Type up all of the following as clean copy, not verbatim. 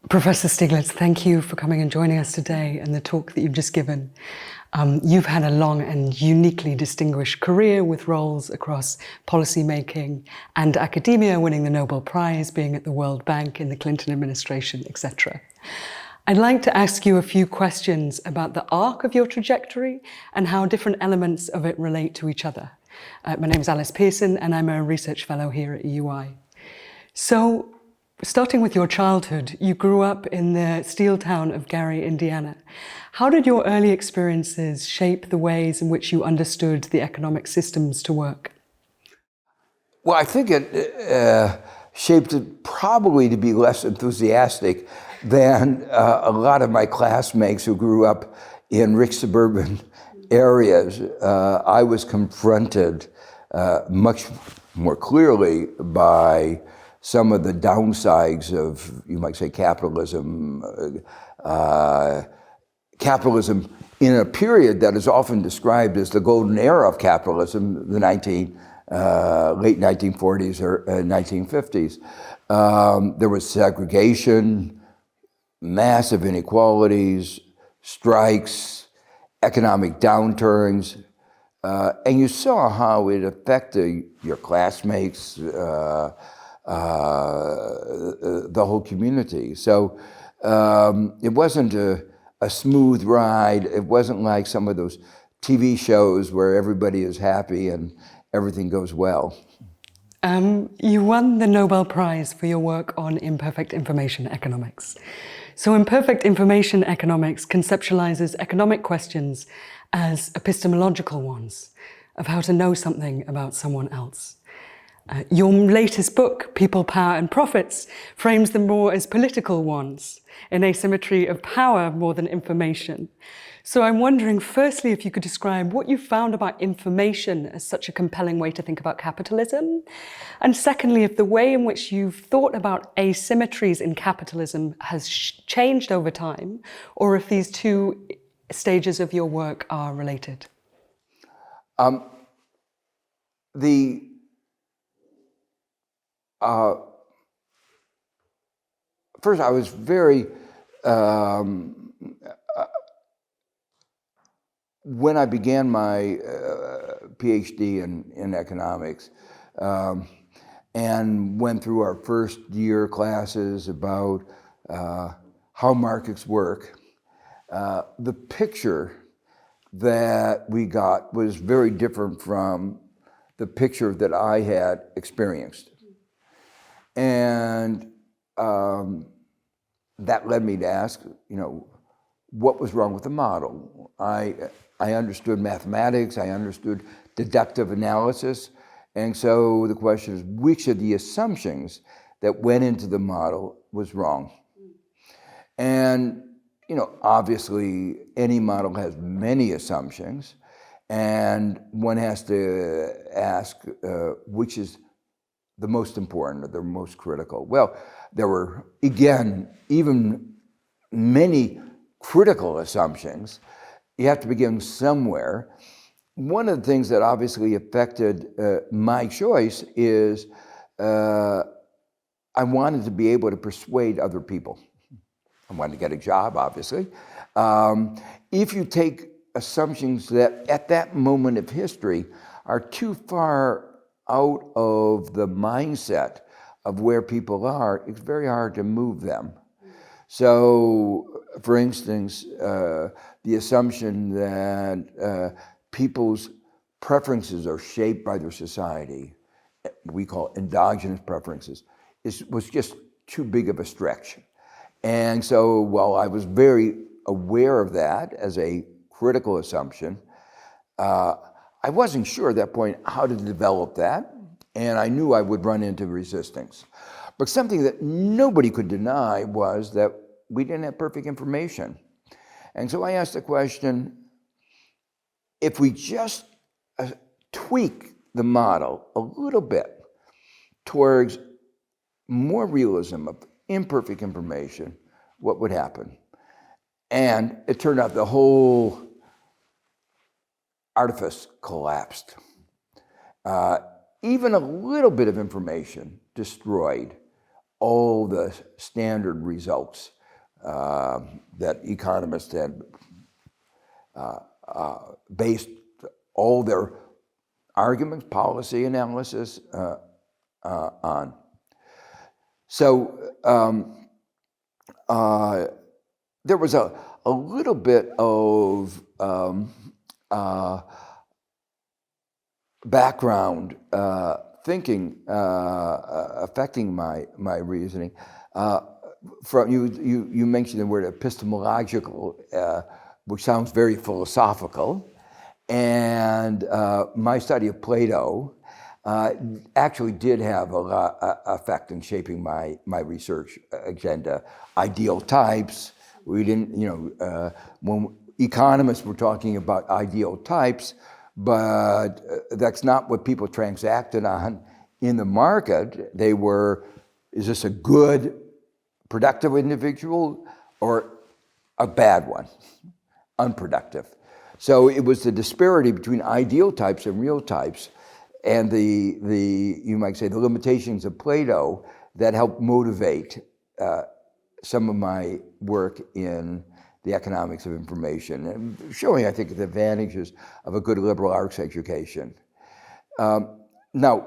Professor Stiglitz, thank you for coming and joining us today and the talk that you've just given. You've had a long and uniquely distinguished career with roles across policymaking and academia, winning the Nobel Prize, being at the World Bank in the Clinton administration, etc. I'd like to ask you a few questions about the arc of your trajectory and how different elements of it relate to each other. My name is Alice Pearson and I'm a research fellow here at UI. So, starting with your childhood, you grew up in the steel town of Gary, Indiana. How did your early experiences shape the ways in which you understood the economic systems to work? Well, I think it shaped it probably to be less enthusiastic than a lot of my classmates who grew up in rich suburban areas. I was confronted much more clearly by some of the downsides of, you might say, capitalism. Capitalism in a period that is often described as the golden era of capitalism, the late 1940s or 1950s. There was segregation, massive inequalities, strikes, economic downturns, and you saw how it affected your classmates, the whole community. So it wasn't a smooth ride. It wasn't like some of those TV shows where everybody is happy and everything goes well. You won the Nobel Prize for your work on imperfect information economics. So imperfect information economics conceptualizes economic questions as epistemological ones, of how to know something about someone else. Your latest book, People, Power and Profits, frames them more as political ones, an asymmetry of power more than information. So I'm wondering, firstly, if you could describe what you found about information as such a compelling way to think about capitalism. And secondly, if the way in which you've thought about asymmetries in capitalism has changed over time, or if these two stages of your work are related. First, I was very, when I began my PhD in economics and went through our first year classes about how markets work, the picture that we got was very different from the picture that I had experienced. And that led me to ask, what was wrong with the model? I understood mathematics, I understood deductive analysis, and so the question is, which of the assumptions that went into the model was wrong? And, obviously any model has many assumptions, and one has to ask which is the most important or the most critical. Well, there were, again, even many critical assumptions. You have to begin somewhere. One of the things that obviously affected my choice is I wanted to be able to persuade other people. I wanted to get a job, obviously. If you take assumptions that at that moment of history are too far out of the mindset of where people are, it's very hard to move them. So, for instance, the assumption that people's preferences are shaped by their society, we call endogenous preferences, was just too big of a stretch. And so while I was very aware of that as a critical assumption, I wasn't sure at that point how to develop that, and I knew I would run into resistance. But something that nobody could deny was that we didn't have perfect information. And so I asked the question, if we just tweak the model a little bit towards more realism of imperfect information, what would happen? And it turned out the whole artifice collapsed. Even a little bit of information destroyed all the standard results that economists had based all their arguments, policy analysis on. So there was a little bit of background thinking affecting my reasoning. From you mentioned the word epistemological, which sounds very philosophical, and my study of Plato actually did have a lot effect in shaping my research agenda. Ideal types. We didn't, when economists were talking about ideal types, but that's not what people transacted on in the market. They were, is this a good, productive individual or a bad one, unproductive? So it was the disparity between ideal types and real types, and the you might say the limitations of Plato that helped motivate some of my work in the economics of information, and showing, I think, the advantages of a good liberal arts education. Now,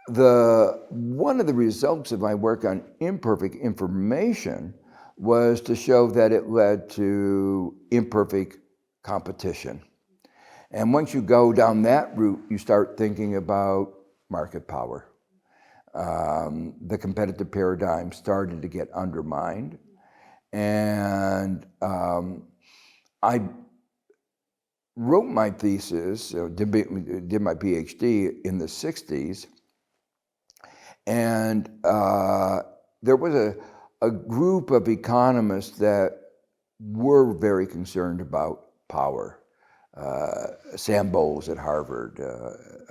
one of the results of my work on imperfect information was to show that it led to imperfect competition. And once you go down that route, you start thinking about market power. The competitive paradigm started to get undermined. And I wrote my thesis, did my PhD in the 60s, and there was a group of economists that were very concerned about power. Sam Bowles at Harvard,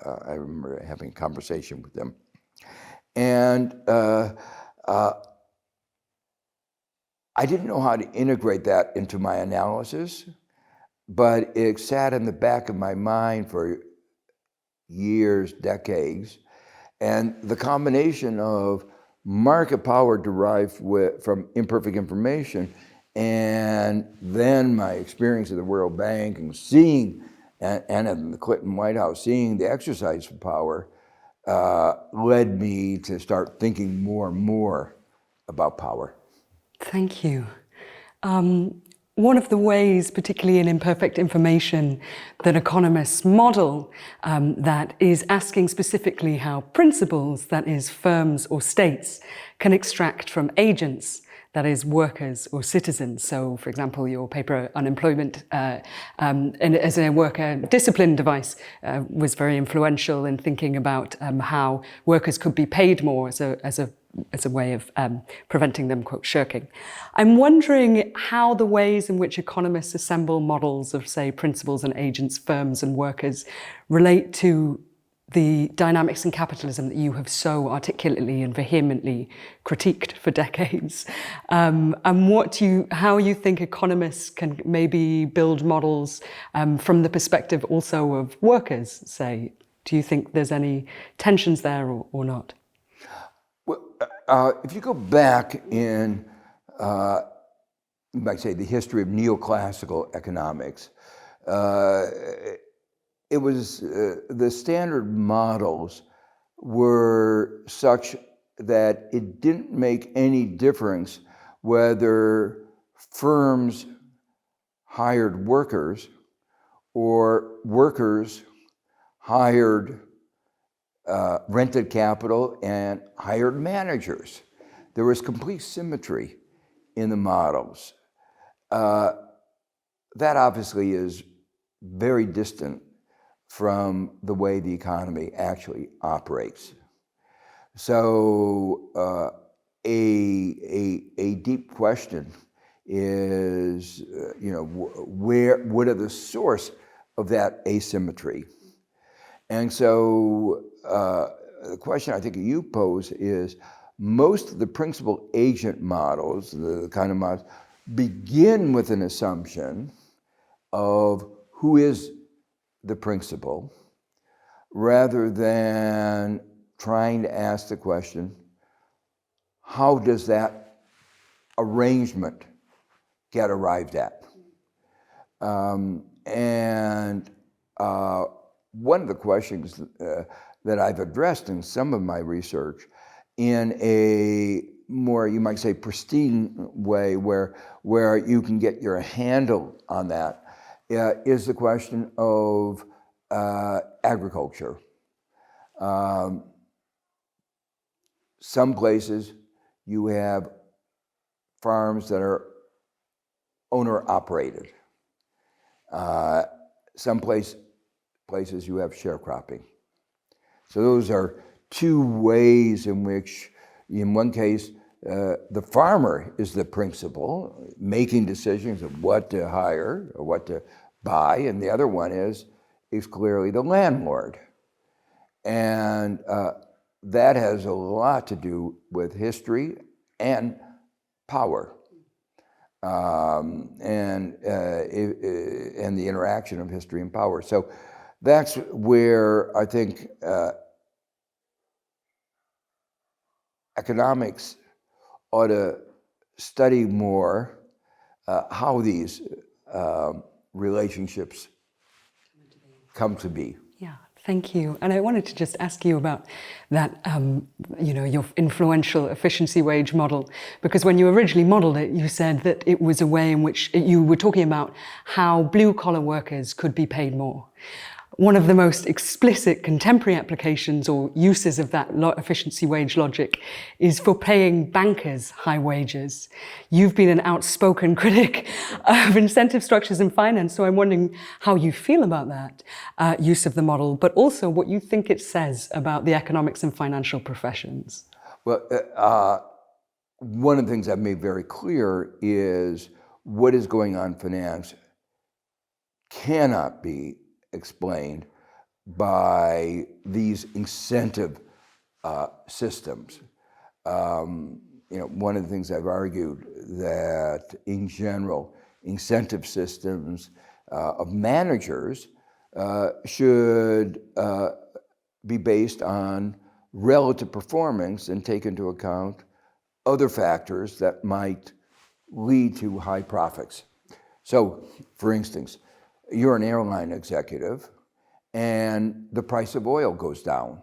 I remember having a conversation with them. And I didn't know how to integrate that into my analysis, but it sat in the back of my mind for years, decades. And the combination of market power derived from imperfect information, and then my experience at the World Bank and seeing, and in the Clinton White House, seeing the exercise of power, led me to start thinking more and more about power. Thank you. One of the ways, particularly in imperfect information, that economists model that is asking specifically how principals, that is firms or states, can extract from agents, that is workers or citizens. So, for example, your paper unemployment as a worker discipline device was very influential in thinking about how workers could be paid more as a way of preventing them, quote, shirking. I'm wondering how the ways in which economists assemble models of, say, principals and agents, firms and workers relate to the dynamics in capitalism that you have so articulately and vehemently critiqued for decades, and how you think economists can maybe build models from the perspective also of workers, say. Do you think there's any tensions there or not? Well, if you go back in, you might say, the history of neoclassical economics, it was the standard models were such that it didn't make any difference whether firms hired workers or workers hired rented capital and hired managers. There was complete symmetry in the models. That obviously is very distant from the way the economy actually operates. So a deep question is, what are the source of that asymmetry? And so the question I think you pose is, most of the principal agent models, the kind of models, begin with an assumption of who is the principal, rather than trying to ask the question, how does that arrangement get arrived at? And one of the questions that I've addressed in some of my research in a more, you might say, pristine way where you can get your handle on that is the question of agriculture. Some places you have farms that are owner-operated. Some places you have sharecropping. So those are two ways in which, in one case, the farmer is the principal, making decisions of what to hire or what to buy, and the other one is clearly the landlord. And that has a lot to do with history and power, and the interaction of history and power. So that's where I think economics ought to study more how these relationships come to be. Yeah, thank you. And I wanted to just ask you about that, your influential efficiency wage model, because when you originally modeled it, you said that it was a way in which you were talking about how blue-collar workers could be paid more. One of the most explicit contemporary applications or uses of that efficiency wage logic is for paying bankers high wages. You've been an outspoken critic of incentive structures in finance, so I'm wondering how you feel about that use of the model, but also what you think it says about the economics and financial professions. Well, one of the things I've made very clear is what is going on in finance cannot be explained by these incentive systems. One of the things I've argued that in general, incentive systems of managers should be based on relative performance and take into account other factors that might lead to high profits. So, for instance, you're an airline executive and the price of oil goes down.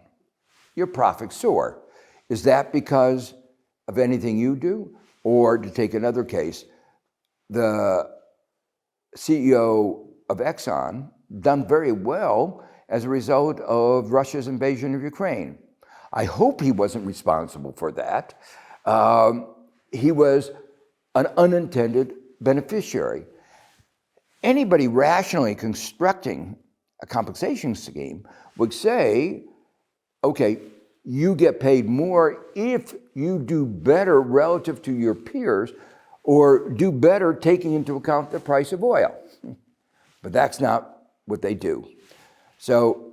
Your profits soar. Is that because of anything you do? Or, to take another case, the CEO of Exxon done very well as a result of Russia's invasion of Ukraine. I hope he wasn't responsible for that. He was an unintended beneficiary. Anybody rationally constructing a compensation scheme would say, okay, you get paid more if you do better relative to your peers or do better taking into account the price of oil. But that's not what they do. So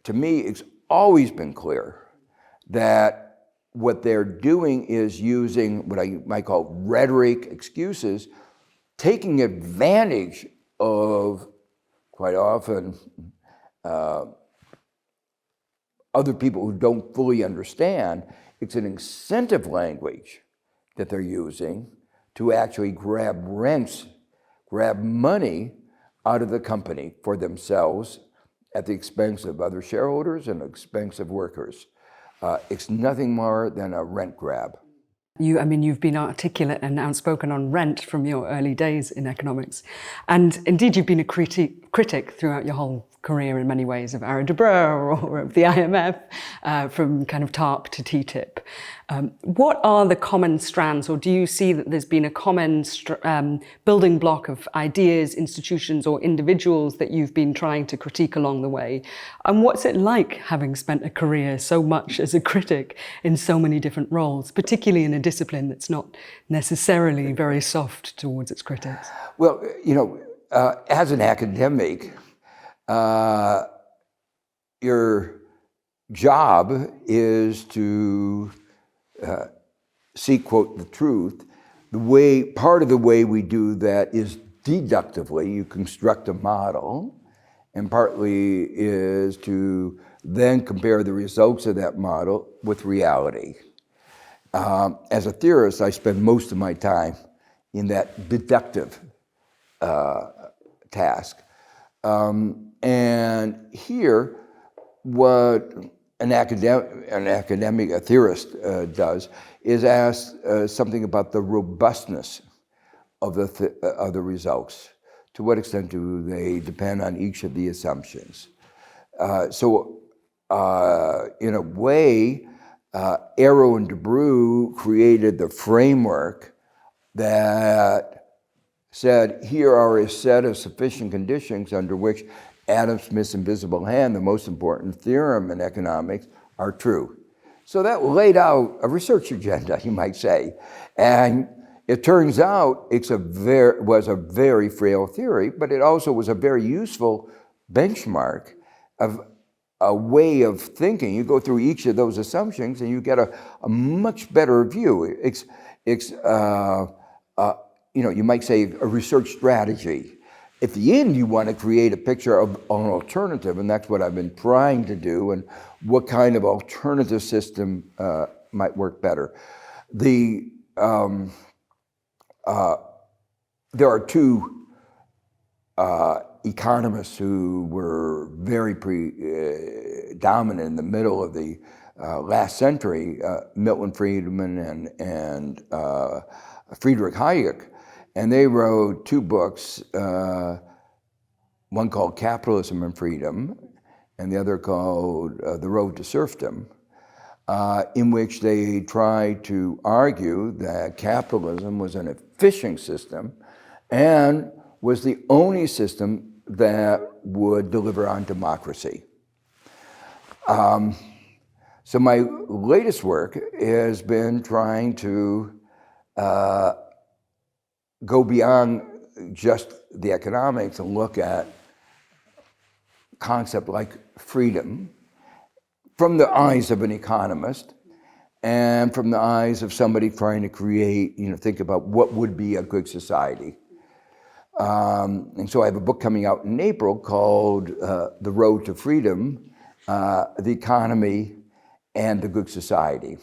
to me, it's always been clear that what they're doing is using what I might call rhetoric excuses, taking advantage of, quite often, other people who don't fully understand. It's an incentive language that they're using to actually grab rents, grab money out of the company for themselves at the expense of other shareholders and the expense of workers. It's nothing more than a rent grab. You've been articulate and outspoken on rent from your early days in economics. And indeed, you've been a critic throughout your whole career in many ways of Arrow de Breur or of the IMF, from kind of TARP to TTIP. What are the common strands, or do you see that there's been a common building block of ideas, institutions, or individuals that you've been trying to critique along the way? And what's it like having spent a career so much as a critic in so many different roles, particularly in a discipline that's not necessarily very soft towards its critics? Well, as an academic, your job is to seek, quote, the truth. Part of the way we do that is deductively. You construct a model, and partly is to then compare the results of that model with reality. As a theorist, I spend most of my time in that deductive task. And here, what a theorist does is ask something about the robustness of the results. To what extent do they depend on each of the assumptions? So in a way, Arrow and DeBrew created the framework that said, here are a set of sufficient conditions under which Adam Smith's invisible hand, the most important theorem in economics, are true. So that laid out a research agenda, you might say. And it turns out it was a very frail theory, but it also was a very useful benchmark of a way of thinking. You go through each of those assumptions and you get a much better view. You might say a research strategy. At the end, you want to create a picture of an alternative, and that's what I've been trying to do, and what kind of alternative system might work better. There are two economists who were very dominant in the middle of the last century, Milton Friedman and Friedrich Hayek. And they wrote two books, one called Capitalism and Freedom, and the other called The Road to Serfdom, in which they tried to argue that capitalism was an efficient system and was the only system that would deliver on democracy. So my latest work has been trying to go beyond just the economics and look at concept like freedom from the eyes of an economist and from the eyes of somebody trying to create, think about what would be a good society. And so I have a book coming out in April called The Road to Freedom, The Economy and the Good Society.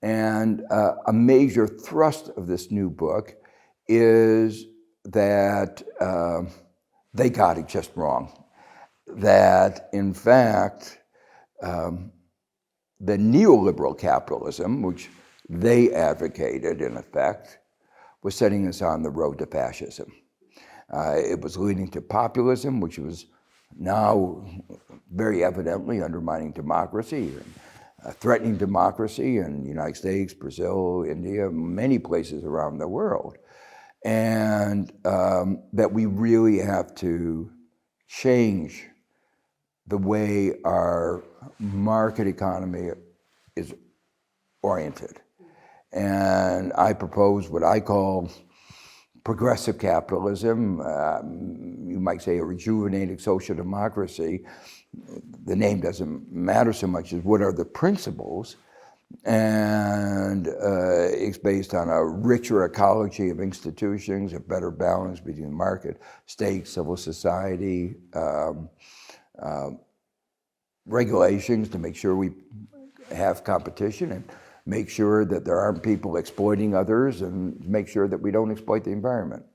And a major thrust of this new book is that they got it just wrong. That, in fact, the neoliberal capitalism, which they advocated, in effect, was setting us on the road to fascism. It was leading to populism, which was now very evidently undermining democracy and threatening democracy in the United States, Brazil, India, many places around the world. And that we really have to change the way our market economy is oriented. And I propose what I call progressive capitalism, you might say a rejuvenated social democracy. The name doesn't matter so much as what are the principles, and it's based on a richer ecology of institutions, a better balance between market, state, civil society, regulations to make sure we have competition and make sure that there aren't people exploiting others and make sure that we don't exploit the environment.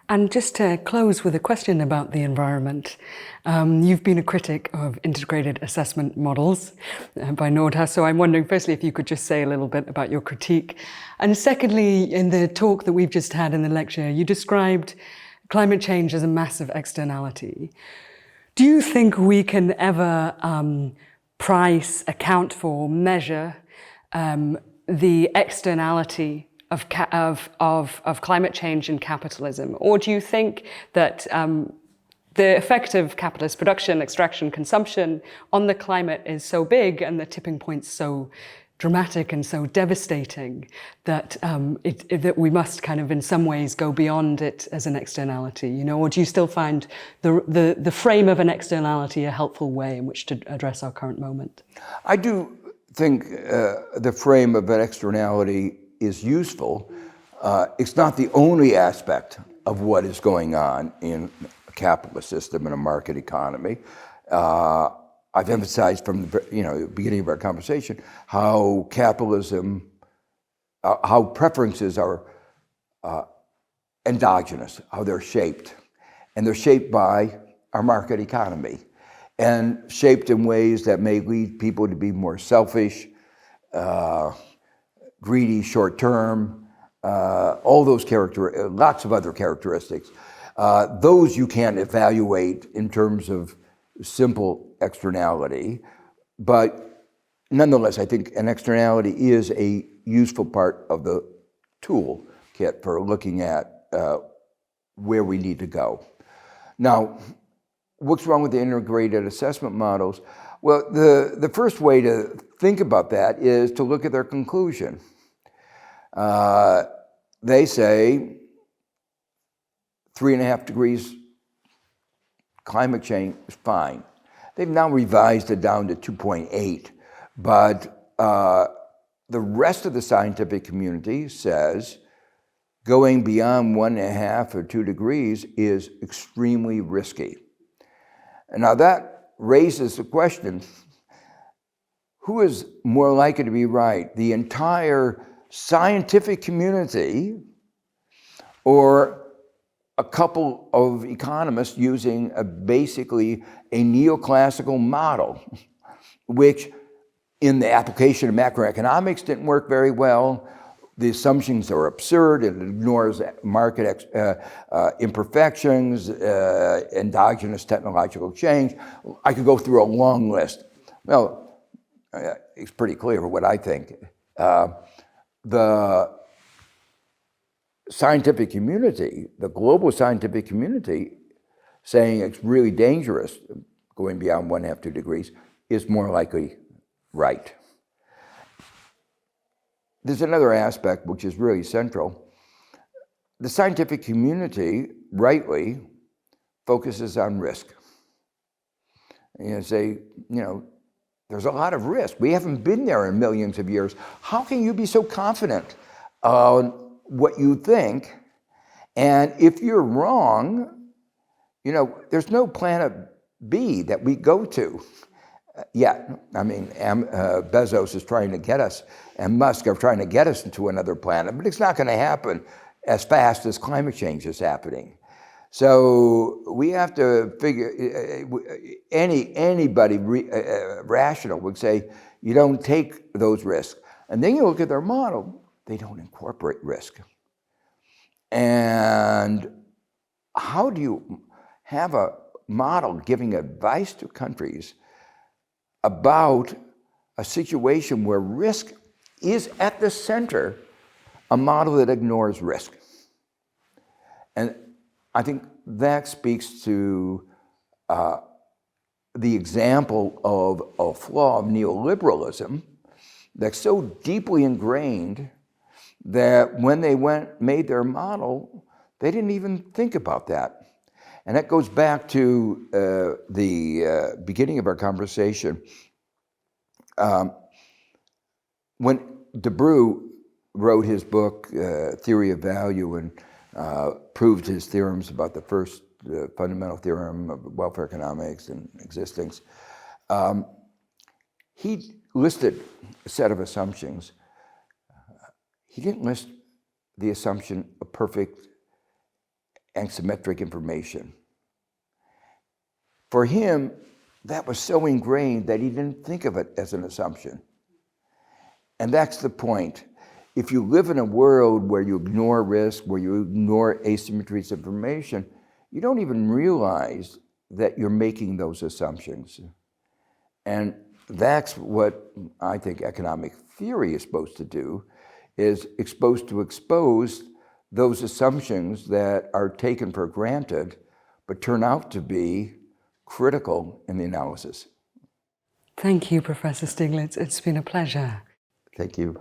And just to close with a question about the environment, you've been a critic of integrated assessment models by Nordhaus, so I'm wondering firstly if you could just say a little bit about your critique. And secondly, in the talk that we've just had in the lecture, you described climate change as a massive externality. Do you think we can ever price, account for, measure the externality of climate change and capitalism? Or do you think that the effect of capitalist production, extraction, consumption on the climate is so big and the tipping point's so dramatic and so devastating that that we must kind of in some ways go beyond it as an externality, or do you still find the frame of an externality a helpful way in which to address our current moment? I do think the frame of an externality is useful. It's not the only aspect of what is going on in a capitalist system and a market economy. I've emphasized from the beginning of our conversation how capitalism how preferences are endogenous, how they're shaped. And they're shaped by our market economy, and shaped in ways that may lead people to be more selfish, greedy, short-term, all those lots of other characteristics. Those you can't evaluate in terms of simple externality, but nonetheless, I think an externality is a useful part of the toolkit for looking at where we need to go. Now, what's wrong with the integrated assessment models? Well, the first way to think about that is to look at their conclusion. They say 3.5 degrees climate change is fine. They've now revised it down to 2.8, but the rest of the scientific community says going beyond 1.5 or 2 degrees is extremely risky. And now that raises the question, who is more likely to be right? The entire scientific community or a couple of economists using basically a neoclassical model, which in the application of macroeconomics didn't work very well. The assumptions are absurd. It ignores market imperfections, endogenous technological change. I could go through a long list. Well, it's pretty clear what I think. The scientific community, the global scientific community, saying it's really dangerous going beyond 1.5, 2 degrees, is more likely right. There's another aspect which is really central. The scientific community, rightly, focuses on risk. Say, there's a lot of risk. We haven't been there in millions of years. How can you be so confident on what you think? And if you're wrong, there's no planet B that we go to. Bezos is trying to get us, and Musk are trying to get us into another planet, but it's not going to happen as fast as climate change is happening. So we have to figure, anybody rational would say, you don't take those risks. And then you look at their model, they don't incorporate risk. And how do you have a model giving advice to countries about a situation where risk is at the center, a model that ignores risk? And I think that speaks to the example of a flaw of neoliberalism that's so deeply ingrained that when they made their model, they didn't even think about that. And that goes back to the beginning of our conversation. When Debreu wrote his book, Theory of Value, and proved his theorems about the first fundamental theorem of welfare economics and existence, he listed a set of assumptions. He didn't list the assumption of perfect asymmetric information. For him, that was so ingrained that he didn't think of it as an assumption. And that's the point. If you live in a world where you ignore risk, where you ignore asymmetries of information, you don't even realize that you're making those assumptions. And that's what I think economic theory is supposed to do, is supposed to expose those assumptions that are taken for granted, but turn out to be critical in the analysis. Thank you, Professor Stiglitz. It's been a pleasure. Thank you.